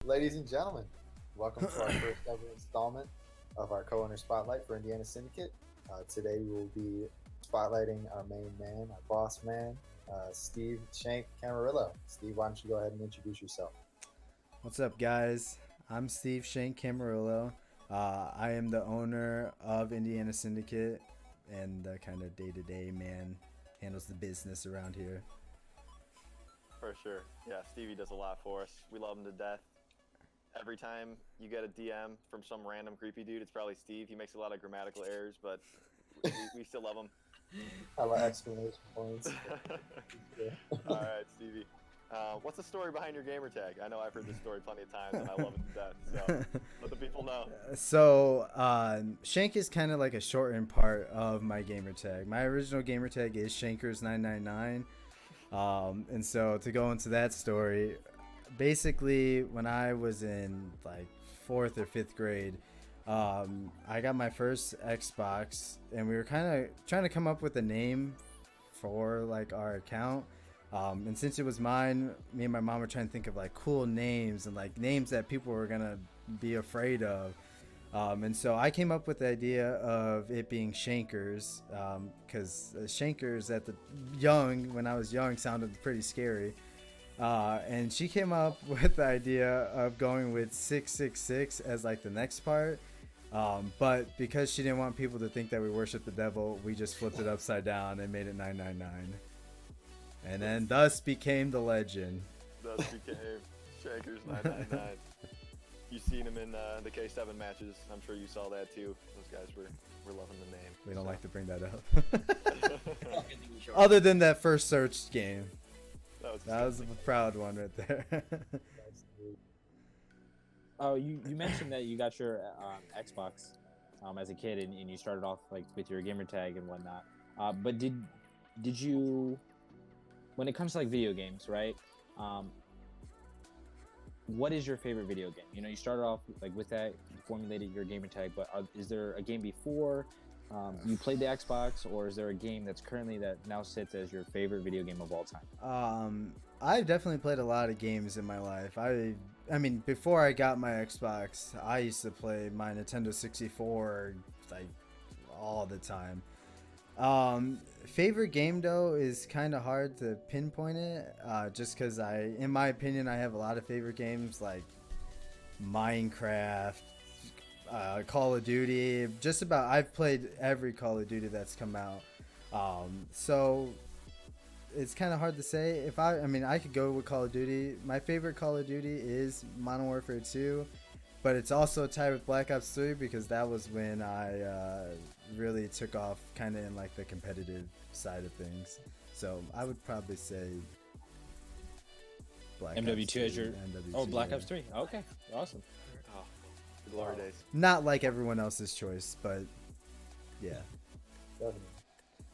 Ladies and gentlemen, welcome to our first ever installment of our co-owner spotlight for Indiana Syndicate. Today we will be spotlighting our main man, our boss man, Steve Shank Camarillo. Steve, why don't you go ahead and introduce yourself? What's up, guys? I'm Steve Shank Camarillo. I am the owner of Indiana Syndicate and the kind of day-to-day man handles the business around here. For sure. Yeah, Stevie does a lot for us. We love him to death. Every time you get a DM from some random creepy dude, it's probably Steve. He makes a lot of grammatical errors, but we still love him. I like exclamation points. All right, Stevie. What's the story behind your gamer tag? I know I've heard this story plenty of times, and I love it to death. So let the people know. Shank is kind of like a shortened part of my gamer tag. My original gamer tag is Shankers999. And so to go into that story, basically when I was in like 4th or 5th grade, I got my first Xbox, and we were kind of trying to come up with a name for like our account. And since it was mine, me and my mom were trying to think of like cool names and like names that people were gonna be afraid of. And so I came up with the idea of it being Shankers, because Shankers when I was young, sounded pretty scary. And she came up with the idea of going with 666 as like the next part. But because she didn't want people to think that we worship the devil, we just flipped it upside down and made it 999. And then thus became the legend. Thus became Shankers999. You've seen him in the K7 matches. I'm sure you saw that too. Those guys were loving the name. We don't like to bring that up. Other than that first search game. That was a proud one right there. Oh, you mentioned that you got your Xbox as a kid, and you started off like with your gamer tag and whatnot. But did you, when it comes to like video games, right? What is your favorite video game? You know, you started off like with that, you formulated your gamer tag, but is there a game before you played the Xbox, or is there a game that's currently that now sits as your favorite video game of all time? I've definitely played a lot of games in my life. I mean, before I got my Xbox, I used to play my Nintendo 64 like all the time. Favorite game though is kind of hard to pinpoint it, just because in my opinion, I have a lot of favorite games like Minecraft, Call of Duty. I've played every Call of Duty that's come out. So it's kind of hard to say. I could go with Call of Duty. My favorite Call of Duty is Modern Warfare 2, but it's also tied with Black Ops 3 because that was when I really took off kind of in like the competitive side of things. So I would probably say Black Ops 2 as your Black Ops 3. Okay, awesome. Oh, the glory days. Not like everyone else's choice, but yeah. Definitely.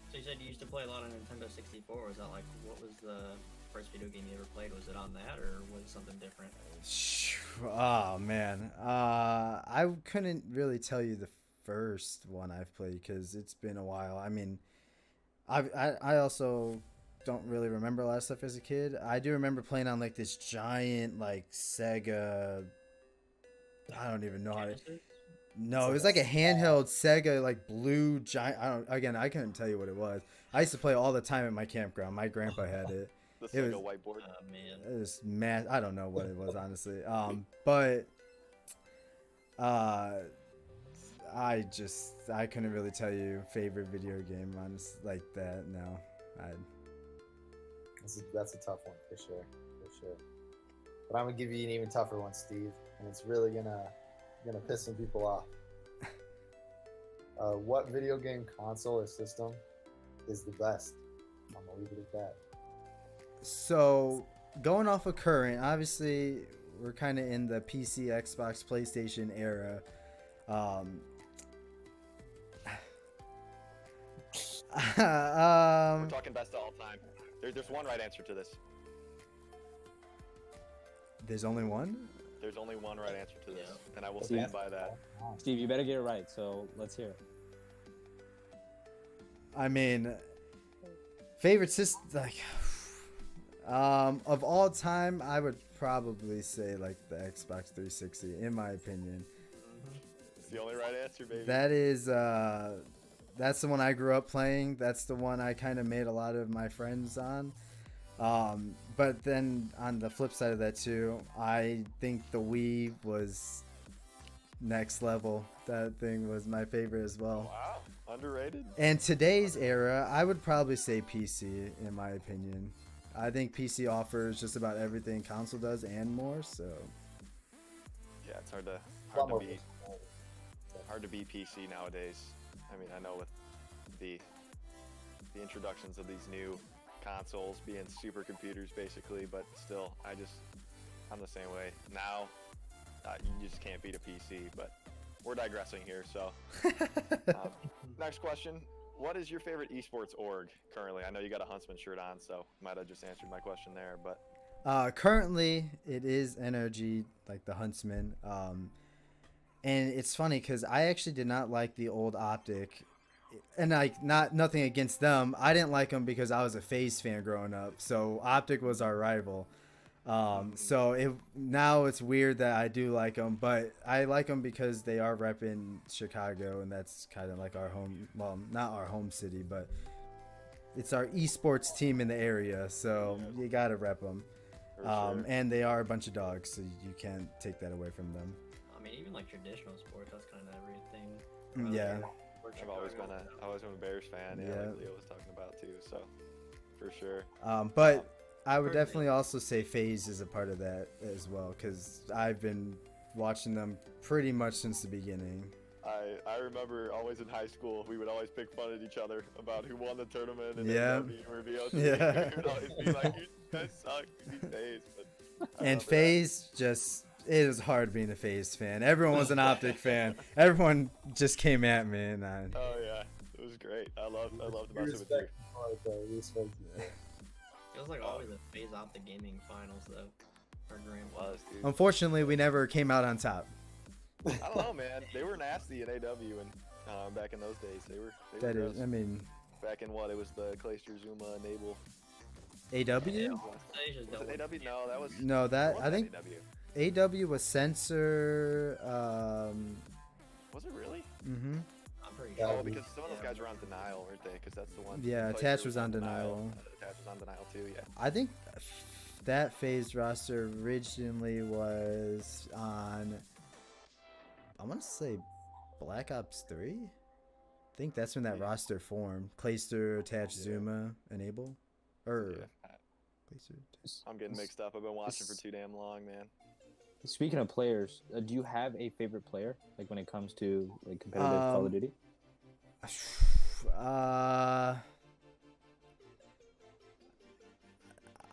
So you said you used to play a lot on Nintendo 64. Was that like, what was the first video game you ever played? Was it on that, or was it something different? Oh man, I couldn't really tell you the first one I've played because it's been a while. I mean, I also don't really remember a lot of stuff as a kid. I do remember playing on like this giant like Sega. I don't even know how to. No, it was like a handheld Sega like blue giant. I couldn't tell you what it was. I used to play all the time at my campground. My grandpa had it. The Sega whiteboard. Oh man. It was mad. I don't know what it was honestly. But I couldn't really tell you favorite video game honest like that. No, That's a tough one for sure. But I'm gonna give you an even tougher one, Steve, and it's really gonna piss some people off. What video game console or system is the best? I'm gonna leave it at that. So going off of current, obviously we're kind of in the PC, Xbox, PlayStation era. We're talking best of all time. There's one right answer to this. There's only one? There's only one right answer to this, and I will stand by that. Steve, you better get it right, so let's hear it. I mean, favorite system, like, Of all time, I would probably say like the Xbox 360, in my opinion. It's the only right answer, baby. That is, that's the one I grew up playing. That's the one I kind of made a lot of my friends on. But then on the flip side of that too, I think the Wii was next level. That thing was my favorite as well. Wow, underrated. And today's era, I would probably say PC, in my opinion. I think PC offers just about everything console does and more. So Yeah, it's hard to A lot more beat. personality. Hard to beat PC nowadays. I mean, I know with the introductions of these new consoles being supercomputers basically, but still, I'm the same way. Now, you just can't beat a PC, but we're digressing here, so. Next question. What is your favorite esports org currently? I know you got a Huntsman shirt on, so might have just answered my question there, but. currently it is NRG, like the Huntsman. And it's funny because I actually did not like the old Optic, and like nothing against them. I didn't like them because I was a FaZe fan growing up, so Optic was our rival. So now it's weird that I do like them, but I like them because they are repping Chicago, and that's kind of like our home. Well, not our home city, but it's our esports team in the area, so you gotta rep them. For sure. And they are a bunch of dogs, so you can't take that away from them. I mean, even like traditional sports, that's kind of everything. Yeah. I've always been a Bears fan. Yeah, like Leo was talking about too. So, for sure. But I would definitely also say FaZe is a part of that as well, because I've been watching them pretty much since the beginning. I remember always in high school, we would always pick fun at each other about who won the tournament and Yeah. or VOC. Yeah. We would always be like, you guys suck, you beat FaZe. But I And remember FaZe just, it was hard being a FaZe fan. Everyone was an Optic fan. Everyone just came at me, and that. Oh yeah, it was great. I loved We messing with you. respect you, though. We respect you. Feels like always a phase off the gaming finals though. Our grand Was, dude. unfortunately, we never came out on top. I don't know, man. They were nasty in AW and back in those days. They were That is, gross. I mean, Back in what? It was the Clayster Zuma enable. AW? Asia's Was it AW? No, that was. No, that, was I think AW. AW was censor. Was it really? Mm-hmm. I'm pretty Yeah, sure. Oh, because some of those guys were on denial, weren't they? Because that's the one. Yeah, Clayster Attach was on denial. Attach was on denial too. Yeah. I think that FaZe roster originally was on, I want to say Black Ops 3? I think that's when that roster formed. Clayster, Attach, Zuma, Enable? Or Yeah. Clayster. I'm getting mixed up. I've been watching for too damn long, man. Speaking of players, do you have a favorite player, like when it comes to like competitive Call of Duty?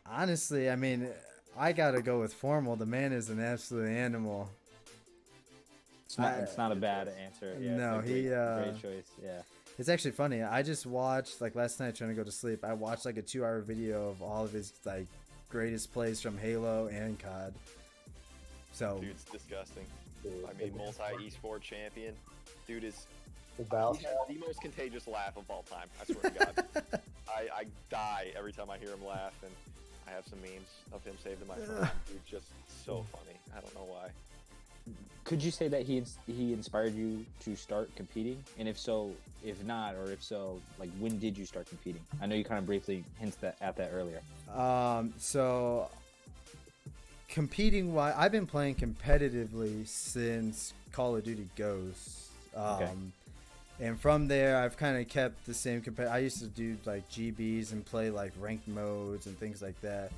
Honestly, I mean, I gotta go with Formal. The man is an absolute animal. It's not a bad answer. Yeah, No, it's a great choice. Yeah. It's actually funny. I just watched, like last night trying to go to sleep, I watched like a 2-hour video of all of his like greatest plays from Halo and COD. So Dude's disgusting. I mean, multi esport champion. Dude is The Battle he has the most contagious laugh of all time. I swear to God. I die every time I hear him laugh, and I have some memes of him saving my phone. Dude's just so funny. I don't know why. Could you say that he inspired you to start competing? And if so, if not, or if so, like when did you start competing? I know you kind of briefly hinted at that earlier. So competing wise, I've been playing competitively since Call of Duty Ghosts. Okay. And from there, I've kind of kept the same. I used to do like GBs and play like ranked modes and things like that.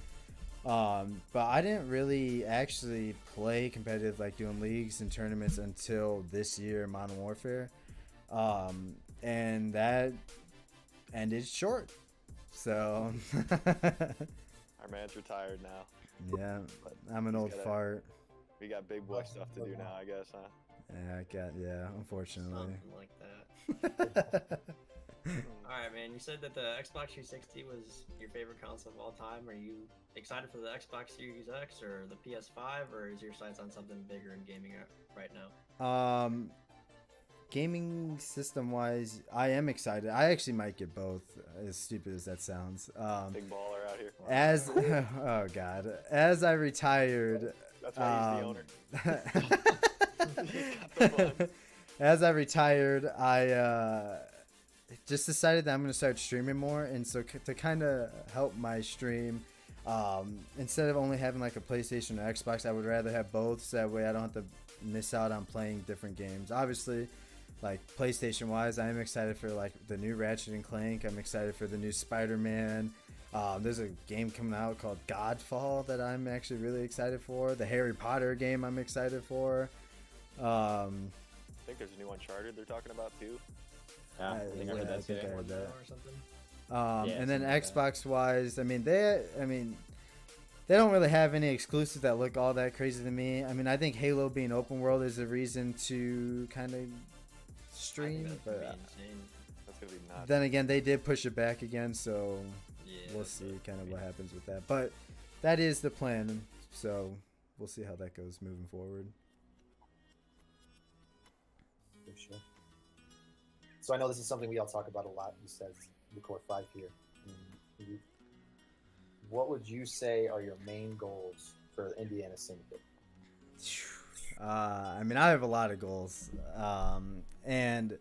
But I didn't really actually play competitive, like doing leagues and tournaments, until this year, Modern Warfare. And that ended short. So Our man's retired now. yeah, I'm an old fart. We got big boy stuff to do now, I guess, huh? Yeah, unfortunately. Something like that. Alright, man, you said that the Xbox 360 was your favorite console of all time. Are you excited for the Xbox Series X or the PS5, or is your sights on something bigger in gaming right now? gaming system wise, I am excited. I actually might get both, as stupid as that sounds. Big baller out here. As oh god, as I retired, That's why he's the owner. He's got the funds. as I retired, I just decided that I'm gonna start streaming more, and so to kind of help my stream, instead of only having like a PlayStation or Xbox, I would rather have both, so that way I don't have to miss out on playing different games. Obviously, like PlayStation wise, I am excited for like the new Ratchet and Clank. I'm excited for the new Spider-Man. There's a game coming out called Godfall that I'm actually really excited for. The Harry Potter game I'm excited for. I think there's a new Uncharted they're talking about too. Yeah, I think I heard that think too. I heard that. Or something. Yeah, And then something like that. Xbox wise, they don't really have any exclusives that look all that crazy to me. I mean, I think Halo being open world is a reason to kind of I think stream, that's but gonna be insane. That's gonna be nuts. then again, they did push it back again, so Yeah, we'll that's see what kind of I what mean. happens with that. But that is the plan, so we'll see how that goes moving forward. For sure. So I know this is something we all talk about a lot. You said the core 5 here. What would you say are your main goals for the Indiana Syndicate? I mean, I have a lot of goals, and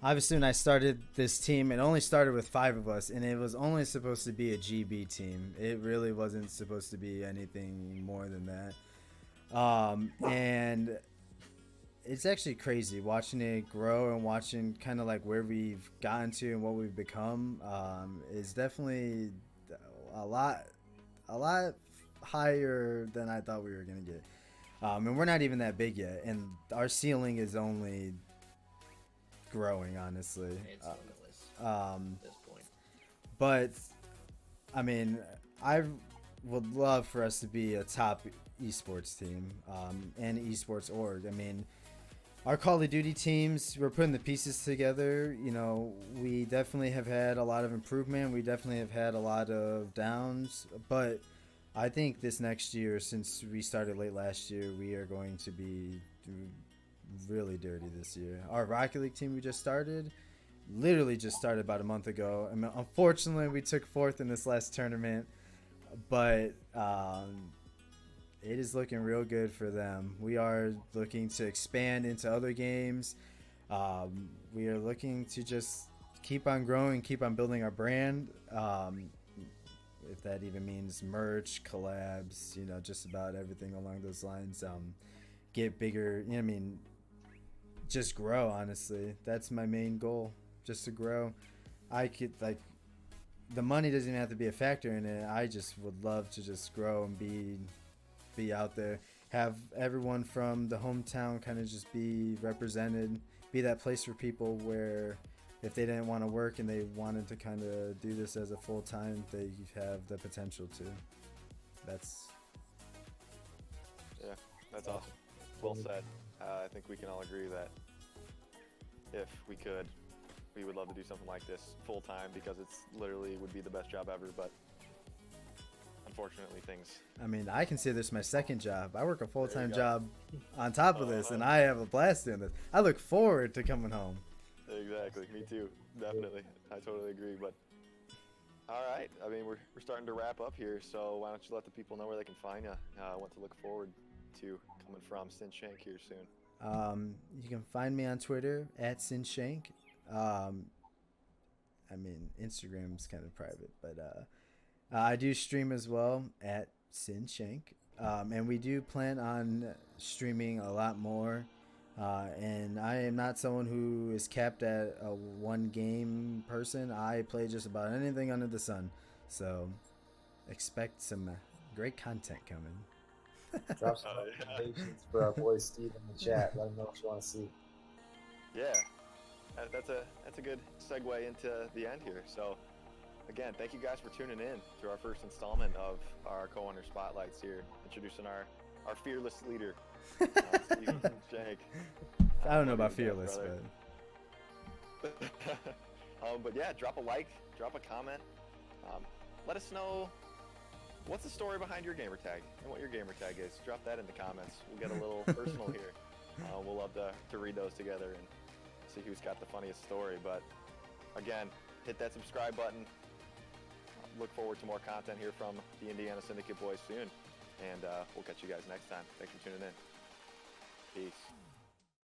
obviously when I started this team, it only started with 5 of us, and it was only supposed to be a GB team. It really wasn't supposed to be anything more than that. And it's actually crazy watching it grow and watching kind of like where we've gotten to and what we've become. Is definitely a lot higher than I thought we were gonna get. And we're not even that big yet, and our ceiling is only growing, honestly. It's limitless at this point. But I mean, I would love for us to be a top esports team, and esports org. I mean, our Call of Duty teams, we're putting the pieces together. You know, we definitely have had a lot of improvement. We definitely have had a lot of downs, but I think this next year, since we started late last year, we are going to be really dirty this year. Our Rocket League team we just started, literally just started about a month ago. I mean, unfortunately, we took 4th in this last tournament, but it is looking real good for them. We are looking to expand into other games. We are looking to just keep on growing, keep on building our brand. If that even means merch, collabs, you know, just about everything along those lines. Get bigger, you know what I mean? Just grow, honestly. That's my main goal, just to grow. I could, like, the money doesn't even have to be a factor in it. I just would love to just grow and be out there. Have everyone from the hometown kind of just be represented. Be that place for people where if they didn't want to work and they wanted to kind of do this as a full-time, they have the potential to. That's awesome. Well said. I think we can all agree that if we could, we would love to do something like this full time because it's literally would be the best job ever. But unfortunately, things. I mean, I consider this my second job. I work a full-time go. job on top of this, and I have a blast doing this. I look forward to coming home. Exactly. Me too. Definitely. I totally agree. But all right. I mean, we're starting to wrap up here. So why don't you let the people know where they can find you? What to look forward to coming from Shank here soon. You can find me on Twitter at SinShank. I mean, Instagram's kind of private, but I do stream as well at SinShank. And we do plan on streaming a lot more. And I am not someone who is capped at a one game person. I play just about anything under the sun. So expect some great content coming. Drop some recommendations for our boy Steve in the chat. Let him know what you want to see. Yeah. That's a good segue into the end here. So again, thank you guys for tuning in to our first installment of our co-owner spotlights here, introducing our fearless leader, Steve Shank. I don't know about fearless, but but yeah, drop a like, drop a comment. Let us know what's the story behind your gamer tag and what your gamer tag is. Drop that in the comments. We'll get a little personal here. We'll love to read those together and see who's got the funniest story. But again, hit that subscribe button. Look forward to more content here from the Indiana Syndicate boys soon. And we'll catch you guys next time. Thanks for tuning in.